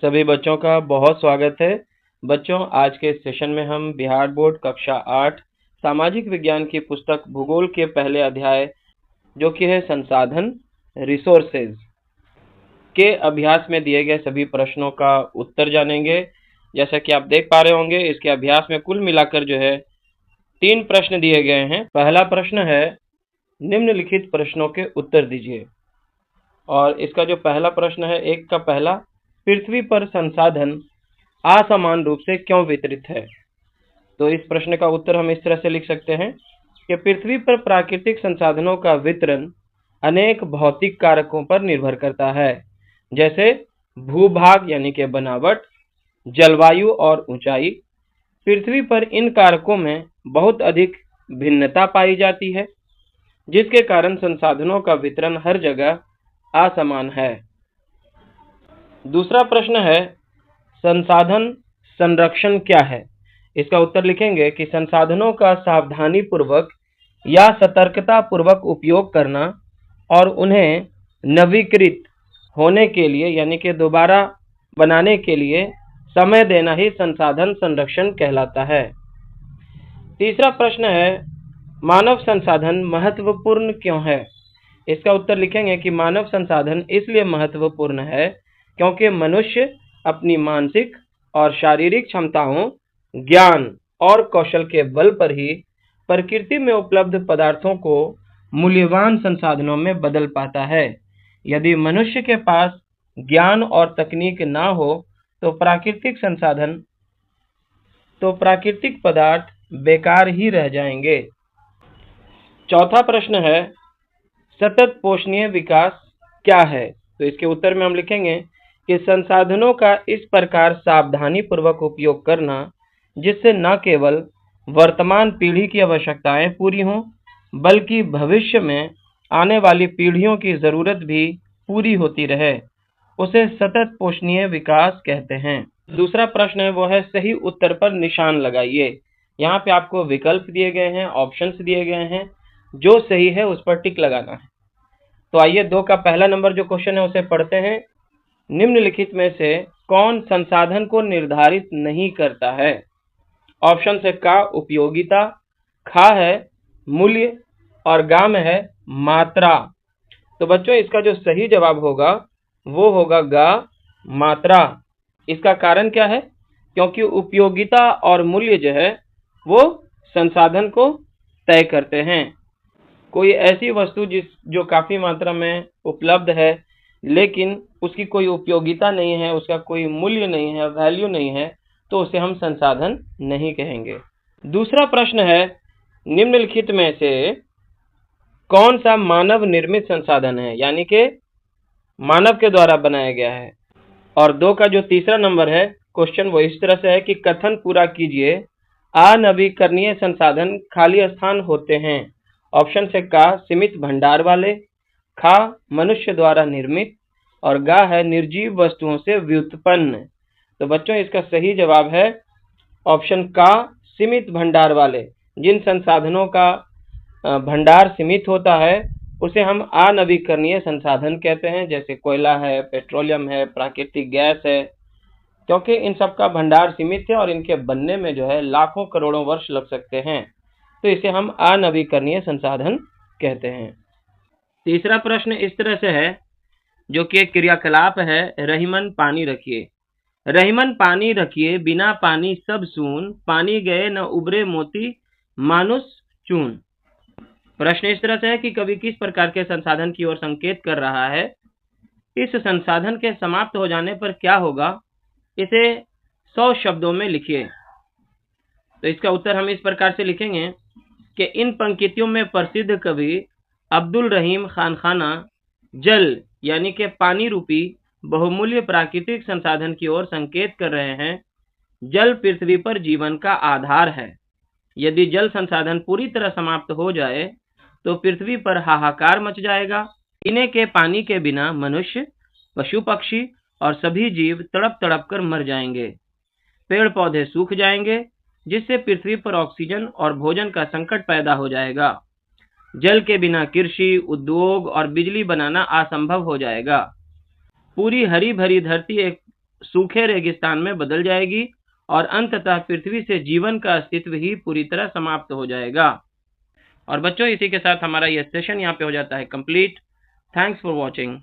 सभी बच्चों का बहुत स्वागत है। बच्चों, आज के सेशन में हम बिहार बोर्ड कक्षा 8 सामाजिक विज्ञान की पुस्तक भूगोल के पहले अध्याय जो कि है संसाधन रिसोर्सेज के अभ्यास में दिए गए सभी प्रश्नों का उत्तर जानेंगे। जैसा कि आप देख पा रहे होंगे, इसके अभ्यास में कुल मिलाकर जो है 3 प्रश्न दिए गए हैं। पहला प्रश्न है निम्नलिखित प्रश्नों के उत्तर दीजिए। और इसका जो पहला प्रश्न है, एक का पहला, पृथ्वी पर संसाधन असमान रूप से क्यों वितरित है? तो इस प्रश्न का उत्तर हम इस तरह से लिख सकते हैं कि पृथ्वी पर प्राकृतिक संसाधनों का वितरण अनेक भौतिक कारकों पर निर्भर करता है, जैसे भूभाग यानी कि बनावट, जलवायु और ऊंचाई। पृथ्वी पर इन कारकों में बहुत अधिक भिन्नता पाई जाती है, जिसके कारण संसाधनों का वितरण हर जगह असमान है। दूसरा प्रश्न है संसाधन संरक्षण क्या है? इसका उत्तर लिखेंगे कि संसाधनों का सावधानी पूर्वक या सतर्कता पूर्वक उपयोग करना और उन्हें नवीकृत होने के लिए यानी कि दोबारा बनाने के लिए समय देना ही संसाधन संरक्षण कहलाता है। तीसरा प्रश्न है मानव संसाधन महत्वपूर्ण क्यों है? इसका उत्तर लिखेंगे कि मानव संसाधन इसलिए महत्वपूर्ण है क्योंकि मनुष्य अपनी मानसिक और शारीरिक क्षमताओं, ज्ञान और कौशल के बल पर ही प्रकृति में उपलब्ध पदार्थों को मूल्यवान संसाधनों में बदल पाता है। यदि मनुष्य के पास ज्ञान और तकनीक ना हो तो प्राकृतिक पदार्थ बेकार ही रह जाएंगे। चौथा प्रश्न है सतत पोषणीय विकास क्या है? तो इसके उत्तर में हम लिखेंगे कि संसाधनों का इस प्रकार सावधानी पूर्वक उपयोग करना जिससे न केवल वर्तमान पीढ़ी की आवश्यकताएं पूरी हों, बल्कि भविष्य में आने वाली पीढ़ियों की जरूरत भी पूरी होती रहे, उसे सतत पोषणीय विकास कहते हैं। दूसरा प्रश्न है वो है सही उत्तर पर निशान लगाइए। यहाँ पे आपको विकल्प दिए गए हैं, ऑप्शंस दिए गए हैं, जो सही है उस पर टिक लगाना है। तो आइए 2 का पहला नंबर जो क्वेश्चन है उसे पढ़ते हैं। निम्नलिखित में से कौन संसाधन को निर्धारित नहीं करता है? ऑप्शन है का उपयोगिता, खा है मूल्य और गा में है मात्रा। तो बच्चों इसका जो सही जवाब होगा वो होगा गा मात्रा। इसका कारण क्या है? क्योंकि उपयोगिता और मूल्य जो है वो संसाधन को तय करते हैं। कोई ऐसी वस्तु जो काफी मात्रा में उपलब्ध है लेकिन उसकी कोई उपयोगिता नहीं है, उसका कोई मूल्य नहीं है, वैल्यू नहीं है, तो उसे हम संसाधन नहीं कहेंगे। दूसरा प्रश्न है निम्नलिखित में से कौन सा मानव निर्मित संसाधन है, यानी कि मानव के द्वारा बनाया गया है? और 2 का जो तीसरा नंबर है क्वेश्चन वो इस तरह से है कि कथन पूरा कीजिए अनवीकरणीय संसाधन खाली स्थान होते हैं। ऑप्शन से का सीमित भंडार वाले, खा मनुष्य द्वारा निर्मित और गा है निर्जीव वस्तुओं से व्युत्पन्न। तो बच्चों इसका सही जवाब है ऑप्शन का सीमित भंडार वाले। जिन संसाधनों का भंडार सीमित होता है उसे हम अनवीकरणीय संसाधन कहते हैं, जैसे कोयला है, पेट्रोलियम है, प्राकृतिक गैस है, क्योंकि इन सब का भंडार सीमित है और इनके बनने में जो है लाखों करोड़ों वर्ष लग सकते हैं, तो इसे हम अनवीकरणीय संसाधन कहते हैं। तीसरा प्रश्न इस तरह से है जो कि एक क्रियाकलाप है, रहीमन पानी रखिए। रहीमन पानी रखिए, बिना पानी सब सून, पानी गए न उबरे मोती मानुष चून। प्रश्न इस तरह से है कि कवि किस प्रकार के संसाधन की ओर संकेत कर रहा है? इस संसाधन के समाप्त हो जाने पर क्या होगा, इसे 100 शब्दों में लिखिए। तो इसका उत्तर हम इस प्रकार से लिखेंगे कि इन पंक्तियों में प्रसिद्ध कवि अब्दुल रहीम खान जल यानी कि पानी रूपी बहुमूल्य प्राकृतिक संसाधन की ओर संकेत कर रहे हैं। जल पृथ्वी पर जीवन का आधार है। यदि जल संसाधन पूरी तरह समाप्त हो जाए तो पृथ्वी पर हाहाकार मच जाएगा। पीने के पानी के बिना मनुष्य, पशु पक्षी और सभी जीव तड़प तड़प कर मर जाएंगे। पेड़ पौधे सूख जाएंगे, जिससे पृथ्वी पर ऑक्सीजन और भोजन का संकट पैदा हो जाएगा। जल के बिना कृषि, उद्योग और बिजली बनाना असंभव हो जाएगा। पूरी हरी भरी धरती एक सूखे रेगिस्तान में बदल जाएगी और अंततः पृथ्वी से जीवन का अस्तित्व ही पूरी तरह समाप्त हो जाएगा। और बच्चों, इसी के साथ हमारा यह सेशन यहाँ पे हो जाता है कंप्लीट। Thanks for watching.